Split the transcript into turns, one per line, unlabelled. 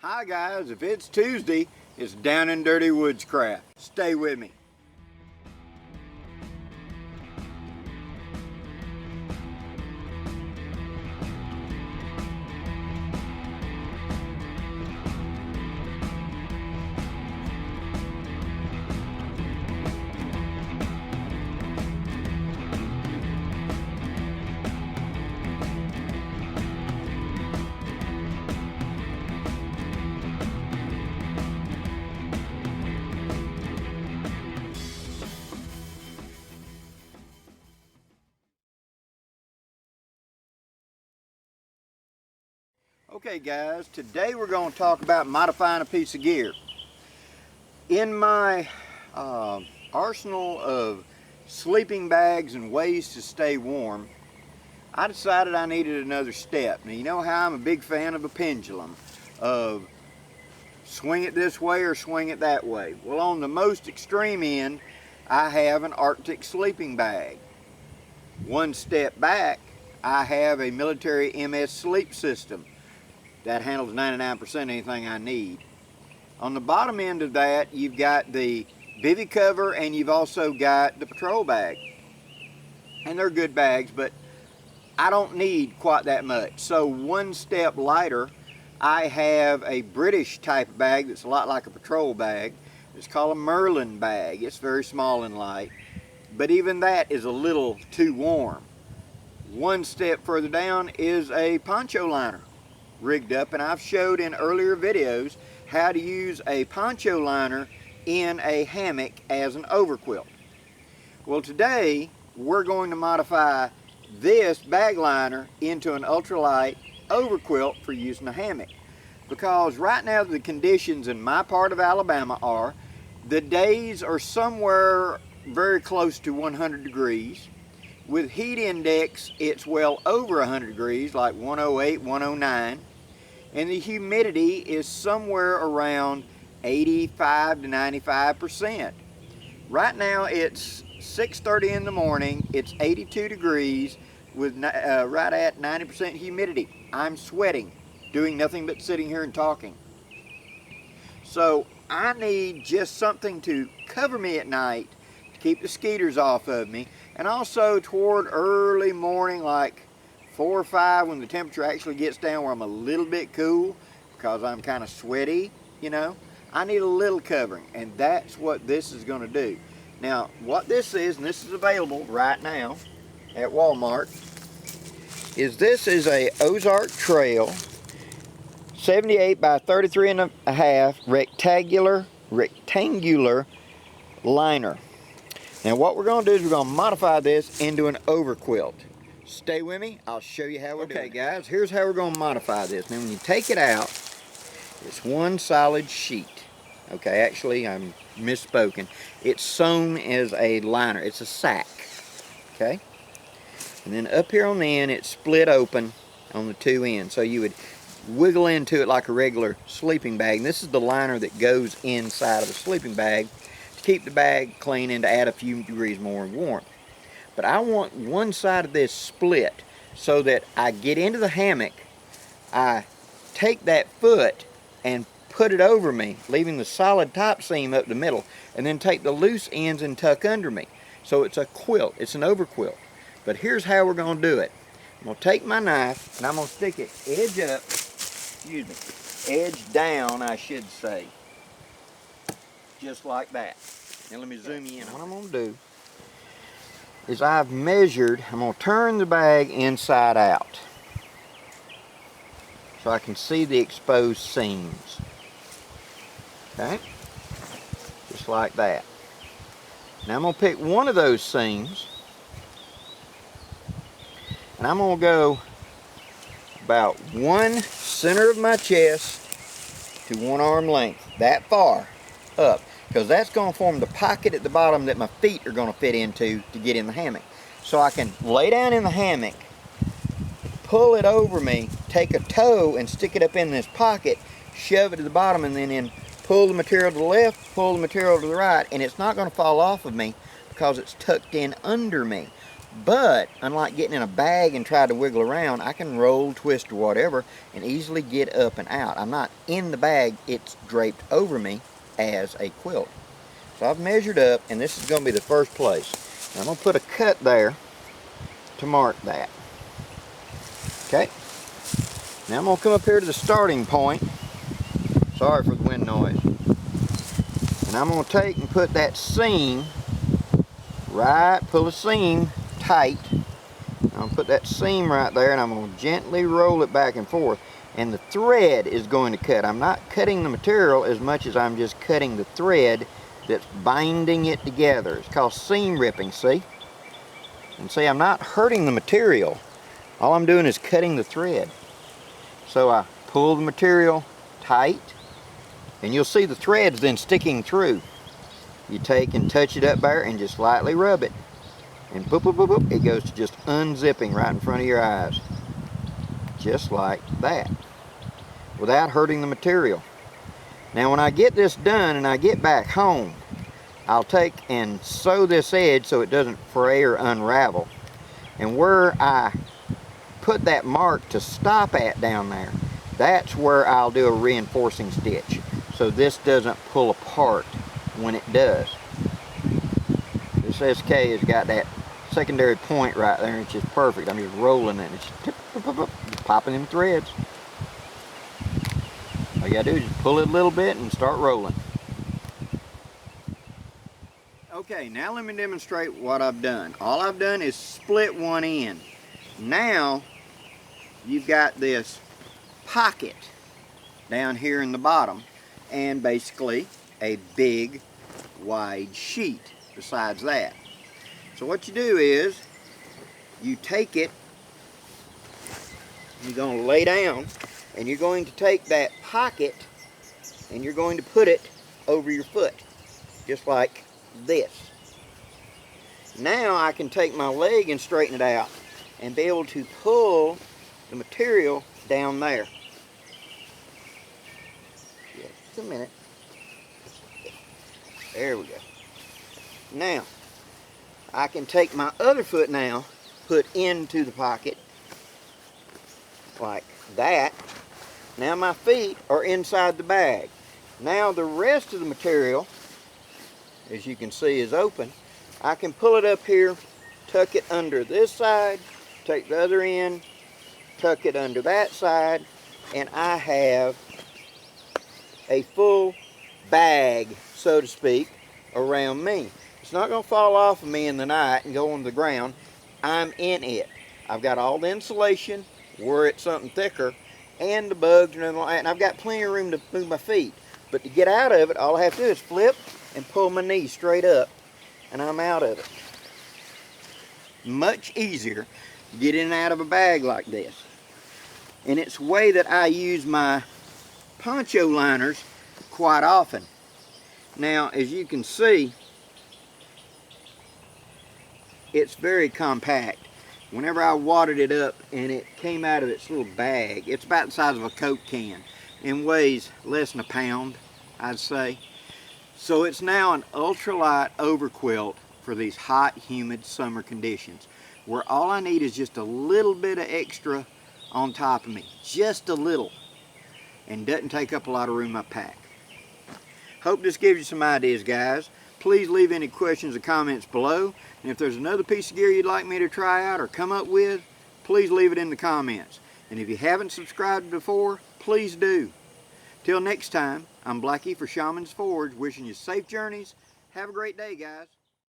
Hi guys, if it's Tuesday, it's Down and Dirty Woodscraft. Stay with me. Okay guys, today we're going to talk about modifying a piece of gear. In my arsenal of sleeping bags and ways to stay warm, I decided I needed another step. Now you know how I'm a big fan of a pendulum, of swing it this way or swing it that way. Well, on the most extreme end, I have an Arctic sleeping bag. One step back, I have a military MS sleep system that handles 99% anything I need. On the bottom end of that, you've got the bivy cover and you've also got the patrol bag. And they're good bags, but I don't need quite that much. So one step lighter, I have a British type bag that's a lot like a patrol bag. It's called a Merlin bag. It's very small and light, but even that is a little too warm. One step further down is a poncho liner rigged up, and I've showed in earlier videos how to use a poncho liner in a hammock as an overquilt. Well, today we're going to modify this bag liner into an ultralight overquilt for use in a hammock, because right now the conditions in my part of Alabama are the days are somewhere very close to 100 degrees. With heat index, it's well over 100 degrees, like 108, 109. And the humidity is somewhere around 85 to 95%. Right now it's 6:30 in the morning, it's 82 degrees with right at 90% humidity. I'm sweating, doing nothing but sitting here and talking. So I need just something to cover me at night, to keep the skeeters off of me, and also toward early morning, like 4 or 5, when the temperature actually gets down where I'm a little bit cool, because I'm kind of sweaty, you know, I need a little covering, and that's what this is going to do. Now, what this is, and this is available right now at Walmart, is this is a Ozark Trail 78 by 33 and a half rectangular liner. Now, what we're going to do is we're going to modify this into an overquilt. Stay with me, I'll show you how we're doing. Okay guys, here's how we're going to modify this. Now when you take it out, it's one solid sheet. Okay, actually I'm misspoken. It's sewn as a liner, it's a sack. Okay, and then up here on the end it's split open on the two ends. So you would wiggle into it like a regular sleeping bag. And this is the liner that goes inside of a sleeping bag to keep the bag clean and to add a few degrees more warmth. But I want one side of this split so that I get into the hammock, I take that foot and put it over me, leaving the solid top seam up the middle, and then take the loose ends and tuck under me. So it's a quilt, it's an overquilt. But here's how we're going to do it. I'm going to take my knife and I'm going to stick it edge up, edge down I should say, just like that. Now let me zoom you in. What I'm going to do is I've measured, I'm going to turn the bag inside out so I can see the exposed seams. Okay, just like that. Now I'm going to pick one of those seams and I'm going to go about one center of my chest to one arm length, that far up, because that's going to form the pocket at the bottom that my feet are going to fit into to get in the hammock. So I can lay down in the hammock, pull it over me, take a toe and stick it up in this pocket, shove it to the bottom, and then pull the material to the left, pull the material to the right, and it's not going to fall off of me because it's tucked in under me. But unlike getting in a bag and try to wiggle around, I can roll, twist, or whatever and easily get up and out. I'm not in the bag, it's draped over me as a quilt. So I've measured up, and this is going to be the first place. I'm going to put a cut there to mark that. Okay. Now I'm going to come up here to the starting point. Sorry for the wind noise. And I'm going to take and put that seam right, pull the seam tight. I'm going to put that seam right there, and I'm going to gently roll it back and forth. And the thread is going to cut. I'm not cutting the material as much as I'm just cutting the thread that's binding it together. It's called seam ripping, see? And see, I'm not hurting the material. All I'm doing is cutting the thread. So I pull the material tight, and you'll see the threads then sticking through. You take and touch it up there and just lightly rub it. And boop, boop, boop, boop, it goes to just unzipping right in front of your eyes. Just like that. Without hurting the material. Now when I get this done and I get back home, I'll take and sew this edge so it doesn't fray or unravel. And where I put that mark to stop at down there, that's where I'll do a reinforcing stitch. So this doesn't pull apart when it does. This SK has got that secondary point right there, and it's just perfect. I'm just rolling it, and it's just popping them threads. All you gotta do is just pull it a little bit and start rolling. Okay, now let me demonstrate what I've done. All I've done is split one end. Now you've got this pocket down here in the bottom, and basically a big wide sheet besides that. So what you do is you take it, you're going to lay down, and you're going to take that pocket and you're going to put it over your foot, just like this. Now I can take my leg and straighten it out and be able to pull the material down there. Just a minute. There we go. Now, I can take my other foot now, put into the pocket, like that. Now my feet are inside the bag. Now the rest of the material, as you can see, is open. I can pull it up here, tuck it under this side, take the other end, tuck it under that side, and I have a full bag, so to speak, around me. It's not going to fall off of me in the night and go on the ground. I'm in it. I've got all the insulation where it's something thicker, and the bugs and everything like that, and I've got plenty of room to move my feet. But to get out of it, all I have to do is flip and pull my knee straight up, and I'm out of it. Much easier to get in and out of a bag like this. And it's the way that I use my poncho liners quite often. Now, as you can see, it's very compact. Whenever I wadded it up and it came out of its little bag, it's about the size of a Coke can and weighs less than a pound, I'd say. So it's now an ultralight overquilt for these hot, humid summer conditions, where all I need is just a little bit of extra on top of me, just a little, and doesn't take up a lot of room in my pack. Hope this gives you some ideas, guys. Please leave any questions or comments below, and if there's another piece of gear you'd like me to try out or come up with, please leave it in the comments. And if you haven't subscribed before, please do. Till next time, I'm Blackie for Shaman's Forge, wishing you safe journeys. Have a great day, guys.